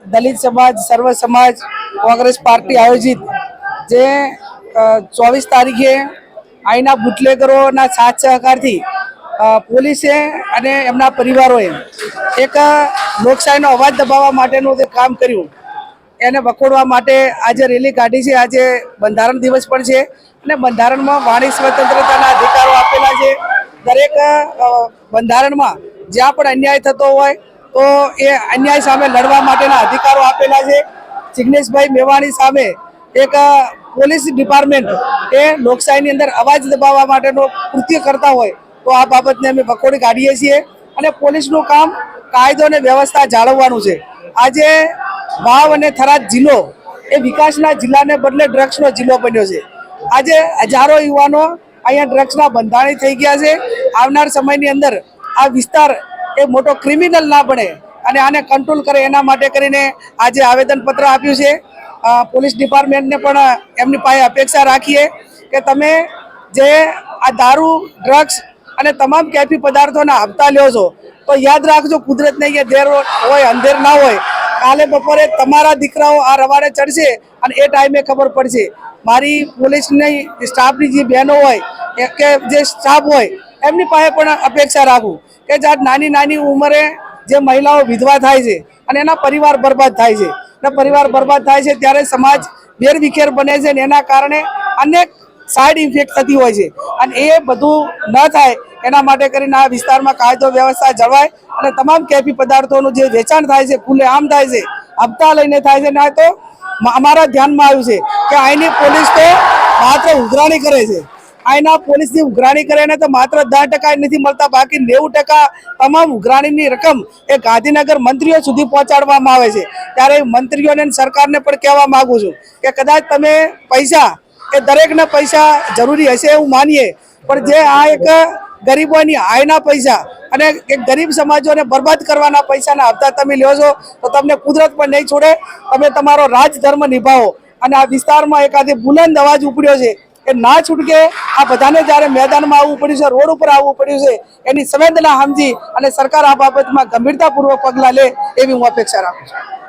दलित समाज सर्व समाज कांग्रेस पार्टी आयोजित जे 24 तारीखे आईना बुटलेगरोना साथ सहकारथी પોલીસે અને એમના પરિવારોએ એક લોકશાહીનો અવાજ દબાવવા માટેનું જે કામ કર્યું એને વખોડવા માટે આજે રેલી કાઢી છે। આજે બંધારણ દિવસ પણ છે અને બંધારણમાં વાણી સ્વતંત્રતાના અધિકારો આપેલા છે। દરેક બંધારણમાં જ્યાં પણ અન્યાય થતો હોય તો એ અન્યાય સામે લડવા માટેના અધિકારો આપેલા છે। જિગ્નેશભાઈ મેવાણી સામે એક પોલીસ ડિપાર્ટમેન્ટ એ લોકશાહીની અંદર અવાજ દબાવવા માટેનો કૃત્ય કરતા હોય તો આ બાબતને અમે વખોડી કાઢીએ છીએ અને પોલીસનું કામ કાયદો અને વ્યવસ્થા જાળવવાનું છે। આજે વાવ અને થરાદ જિલ્લો એ વિકાસના જિલ્લાને બદલે ડ્રગ્સનો જિલ્લો બન્યો છે। આજે હજારો યુવાનો અહીંયા ડ્રગ્સના બંધાણી થઈ ગયા છે। આવનાર સમયની અંદર આ વિસ્તાર એ મોટો ક્રિમિનલ ના બને અને આને કંટ્રોલ કરે એના માટે કરીને આજે આવેદનપત્ર આપ્યું છે। પોલીસ ડિપાર્ટમેન્ટને પણ એમની પાસે અપેક્ષા રાખીએ કે તમે જે આ દારૂ ડ્રગ્સ અને તમામ કેફી પદાર્થોના હપ્તા લ્યો છો તો યાદ રાખજો કુદરતને કે દેર હોય અંધેર ના હોય કાલે બપોરે તમારા દીકરાઓ આ રવાડે ચડશે અને એ ટાઈમે ખબર પડશે। મારી પોલીસની સ્ટાફની જે બહેનો હોય કે જે સ્ટાફ હોય એમની પાસે પણ અપેક્ષા રાખું કે જે નાની નાની ઉંમરે જે મહિલાઓ વિધવા થાય છે અને એના પરિવાર બરબાદ થાય છે અને પરિવાર બરબાદ થાય છે ત્યારે સમાજ વેરવિખેર બને છે અને એના કારણે અનેક સાઇડ ઇફેક્ટ થતી હોય છે અને એ બધું ન થાય એના માટે કરીને આ વિસ્તારમાં કાયદો વ્યવસ્થા જળવાય અને તમામ કેફી પદાર્થોનું જે વેચાણ થાય છે ખુલ્લે આમ થાય છે હપ્તા લઈને થાય છે ના તો અમારા ધ્યાનમાં આવ્યું છે કે અહીંની પોલીસ તો માત્ર ઉઘરાણી કરે છે। અહીંના પોલીસની ઉઘરાણી કરે ને તો માત્ર 10% નથી મળતા બાકી 90% તમામ ઉઘરાણીની રકમ એ ગાંધીનગર મંત્રીઓ સુધી પહોંચાડવામાં આવે છે। ત્યારે મંત્રીઓને સરકારને પણ કહેવા માંગુ છું કે કદાચ તમે પૈસા એ દરેકના પૈસા જરૂરી હશે એવું માનીએ પણ જે આ એક ગરીબોની હાયના પૈસા અને એક ગરીબ સમાજોને બરબાદ કરવાના પૈસાના હપ્તા તમે લ્યો છો તો તમને કુદરત પણ નહીં છોડે। તમે તમારો રાજધર્મ નિભાવો અને આ વિસ્તારમાં એકાદી બુલંદ અવાજ ઉપડ્યો છે એ ના છૂટકે આ બધાને જ્યારે મેદાનમાં આવવું પડ્યું છે રોડ ઉપર આવવું પડ્યું છે એની સંવેદના સમજી અને સરકાર આ બાબતમાં ગંભીરતાપૂર્વક પગલાં લે એવી હું અપેક્ષા રાખું છું।